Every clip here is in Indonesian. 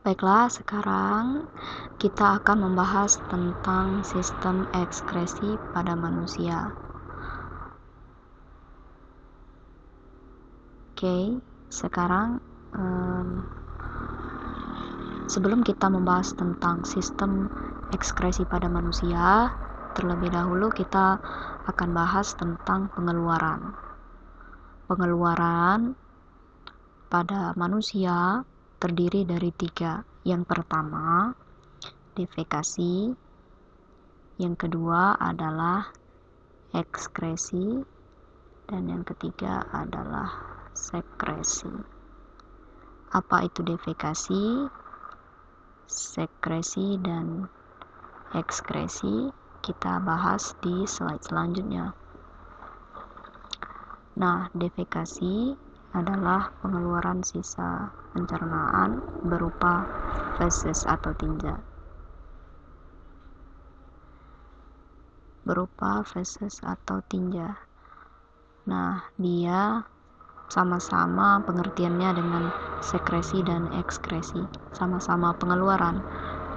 Baiklah, sekarang kita akan membahas tentang sistem ekskresi pada manusia. Oke, sekarang sebelum kita membahas tentang sistem ekskresi pada manusia, terlebih dahulu kita akan bahas tentang pengeluaran. Pengeluaran pada manusia terdiri dari 3. Yang pertama, defekasi. Yang kedua adalah ekskresi. Dan yang ketiga adalah sekresi. Apa itu defekasi, sekresi, dan ekskresi? Kita bahas di slide selanjutnya. Nah, defekasi adalah pengeluaran sisa pencernaan berupa feses atau tinja. Nah, dia sama-sama pengertiannya dengan sekresi dan ekskresi, sama-sama pengeluaran.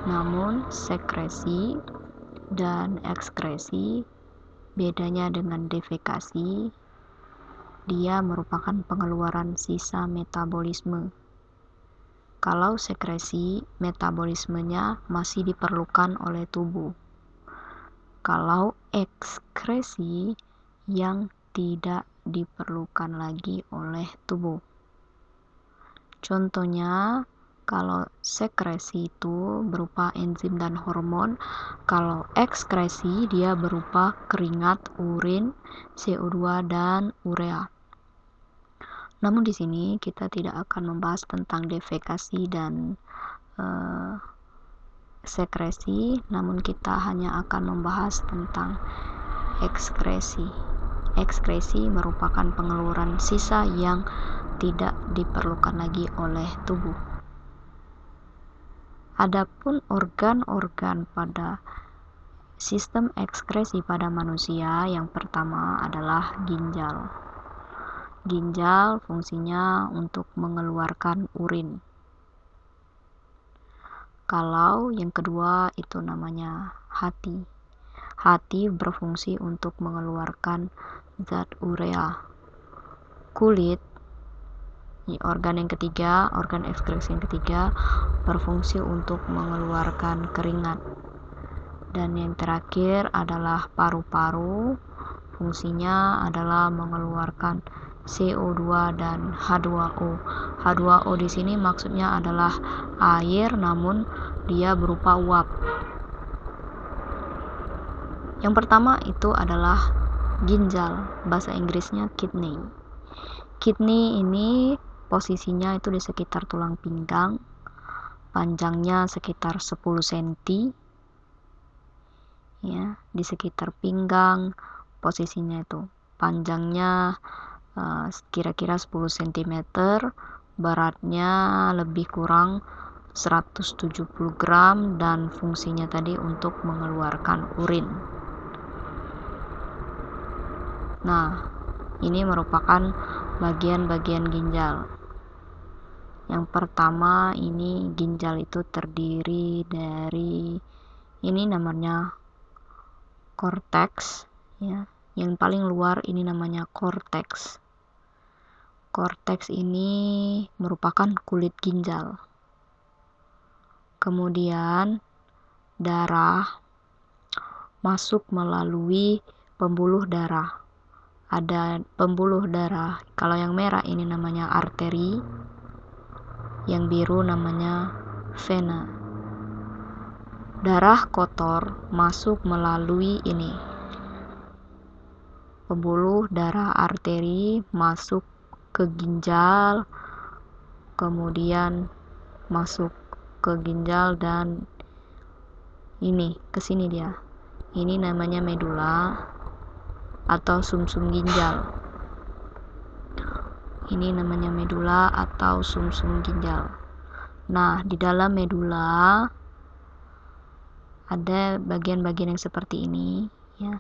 Namun sekresi dan ekskresi bedanya dengan defekasi, dia merupakan pengeluaran sisa metabolisme. Kalau sekresi, metabolismenya masih diperlukan oleh tubuh. Kalau ekskresi, yang tidak diperlukan lagi oleh tubuh. Contohnya, kalau sekresi itu berupa enzim dan hormon, kalau ekskresi dia berupa keringat, urin, CO2 dan urea. Namun di sini kita tidak akan membahas tentang defekasi dan sekresi, namun kita hanya akan membahas tentang ekskresi. Ekskresi merupakan pengeluaran sisa yang tidak diperlukan lagi oleh tubuh. Adapun organ-organ pada sistem ekskresi pada manusia, yang pertama adalah ginjal. Ginjal fungsinya untuk mengeluarkan urin. Kalau yang kedua itu namanya hati. Hati berfungsi untuk mengeluarkan zat urea. Kulit, organ yang ketiga, organ ekskresi yang ketiga, berfungsi untuk mengeluarkan keringat. Dan yang terakhir adalah paru-paru, fungsinya adalah mengeluarkan CO2 dan H2O. H2O di sini maksudnya adalah air, namun dia berupa uap. Yang pertama itu adalah ginjal, bahasa Inggrisnya kidney. Kidney ini posisinya itu di sekitar tulang pinggang, panjangnya sekitar 10 cm, ya, di sekitar pinggang posisinya itu panjangnya kira-kira 10 cm, beratnya lebih kurang 170 gram, dan fungsinya tadi untuk mengeluarkan urin. Nah, ini merupakan bagian-bagian ginjal. Yang pertama, ini ginjal itu terdiri dari, ini namanya korteks, ya. Yang paling luar ini namanya korteks. Korteks ini merupakan kulit ginjal. Kemudian darah masuk melalui pembuluh darah. Ada pembuluh darah, kalau yang merah ini namanya arteri, yang biru namanya vena. Darah kotor masuk melalui ini, pembuluh darah arteri, masuk ke ginjal, kemudian masuk ke ginjal, dan ini ke sini dia. Ini namanya medula atau sumsum ginjal. Ini namanya medula atau sumsum ginjal. Nah, di dalam medula ada bagian-bagian yang seperti ini, ya,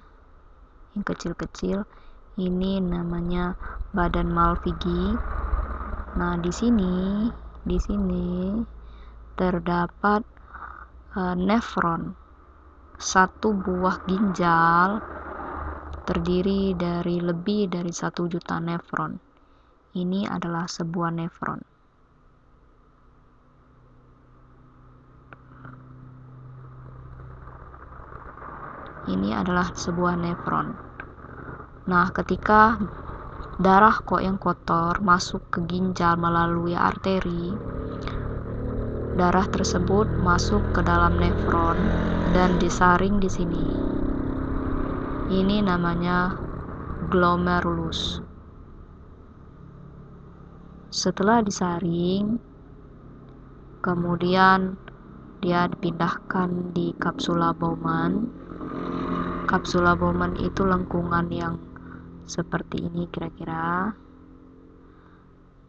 yang kecil-kecil. Ini namanya badan Malpighi. Nah, di sini terdapat nefron. Satu buah ginjal terdiri dari lebih dari 1 juta nefron. Ini adalah sebuah nefron. Ini adalah sebuah nefron. Nah, ketika darah yang kotor masuk ke ginjal melalui arteri, darah tersebut masuk ke dalam nefron dan disaring di sini. Ini namanya glomerulus. Setelah disaring, kemudian dia dipindahkan di kapsula Bowman. Kapsula Bowman itu lengkungan yang seperti ini kira-kira.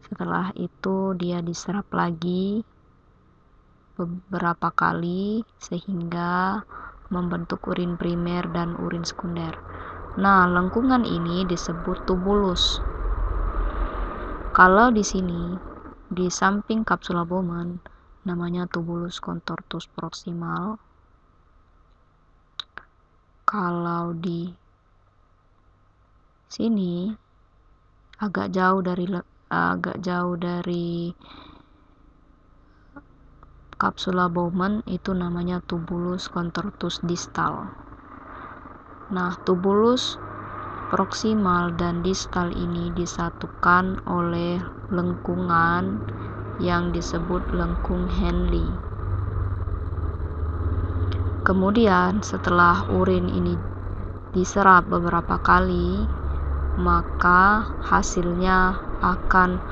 Setelah itu dia diserap lagi beberapa kali sehingga membentuk urin primer dan urin sekunder. Nah, lengkungan ini disebut tubulus. Kalau di sini di samping kapsula Bowman namanya tubulus contortus proximal. Kalau di sini agak jauh dari kapsula Bowman itu namanya tubulus contortus distal. Nah, tubulus proksimal dan distal ini disatukan oleh lengkungan yang disebut lengkung Henle. Kemudian setelah urin ini diserap beberapa kali, maka hasilnya akan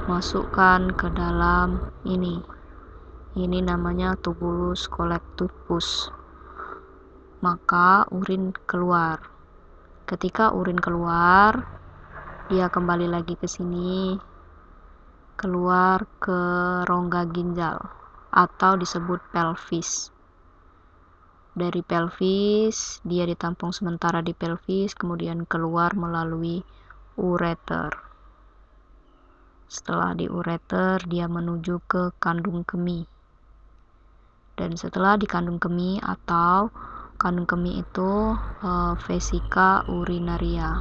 dimasukkan ke dalam ini. Ini namanya tubulus collectus. Maka urin keluar. Ketika urin keluar, dia kembali lagi ke sini, keluar ke rongga ginjal atau disebut pelvis. Dari pelvis, dia ditampung sementara di pelvis, kemudian keluar melalui ureter. Setelah di ureter, dia menuju ke kandung kemih. Dan setelah di kandung kemih atau kandung kemih itu vesika urinaria.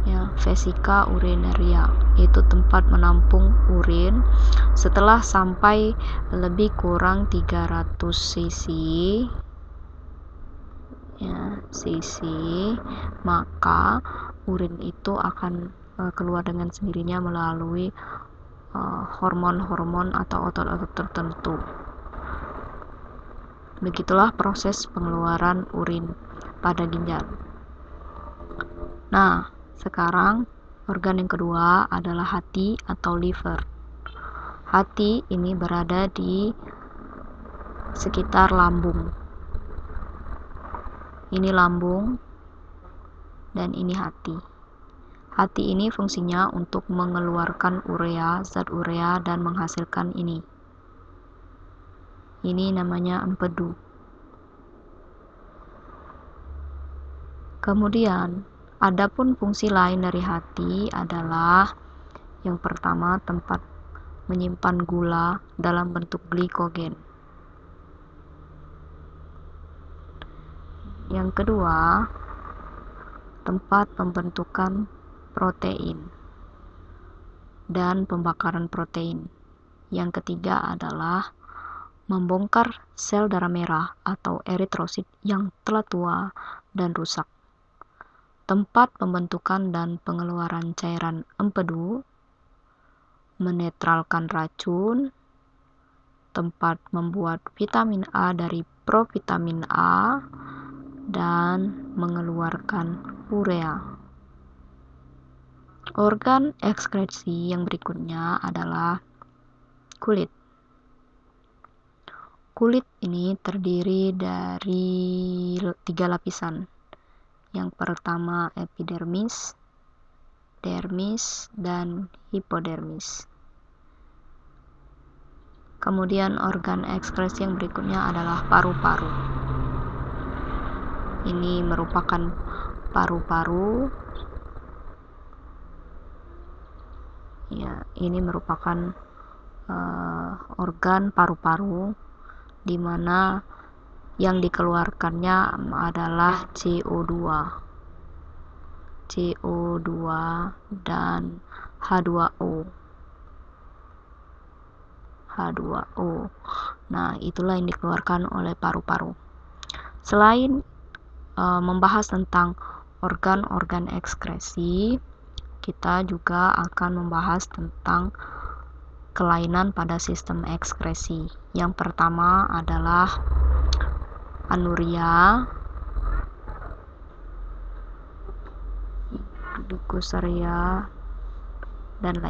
Ya, vesika urinaria itu tempat menampung urin. Setelah sampai lebih kurang 300 cc ya, maka urin itu akan keluar dengan sendirinya melalui hormon-hormon atau otot-otot tertentu. Begitulah proses pengeluaran urin pada ginjal. Nah, sekarang organ yang kedua adalah hati atau liver. Hati ini berada di sekitar lambung. Ini lambung dan ini hati. Hati ini fungsinya untuk mengeluarkan urea, zat urea, dan menghasilkan ini. Ini namanya empedu. Kemudian, adapun fungsi lain dari hati adalah yang pertama tempat menyimpan gula dalam bentuk glikogen. Yang kedua, tempat pembentukan protein dan pembakaran protein. Yang ketiga adalah membongkar sel darah merah atau eritrosit yang telah tua dan rusak. Tempat pembentukan dan pengeluaran cairan empedu, menetralkan racun, tempat membuat vitamin A dari provitamin A, dan mengeluarkan urea. Organ ekskresi yang berikutnya adalah kulit. Kulit ini terdiri dari 3 lapisan. Yang pertama epidermis, dermis, dan hipodermis. Kemudian organ ekskresi yang berikutnya adalah paru-paru. Ini merupakan paru-paru Ya, ini merupakan organ paru-paru di mana yang dikeluarkannya adalah CO2 dan H2O. Nah, itulah yang dikeluarkan oleh paru-paru. Selain membahas tentang organ-organ ekskresi, kita juga akan membahas tentang kelainan pada sistem ekskresi. Yang pertama adalah anuria, glukosuria, dan lain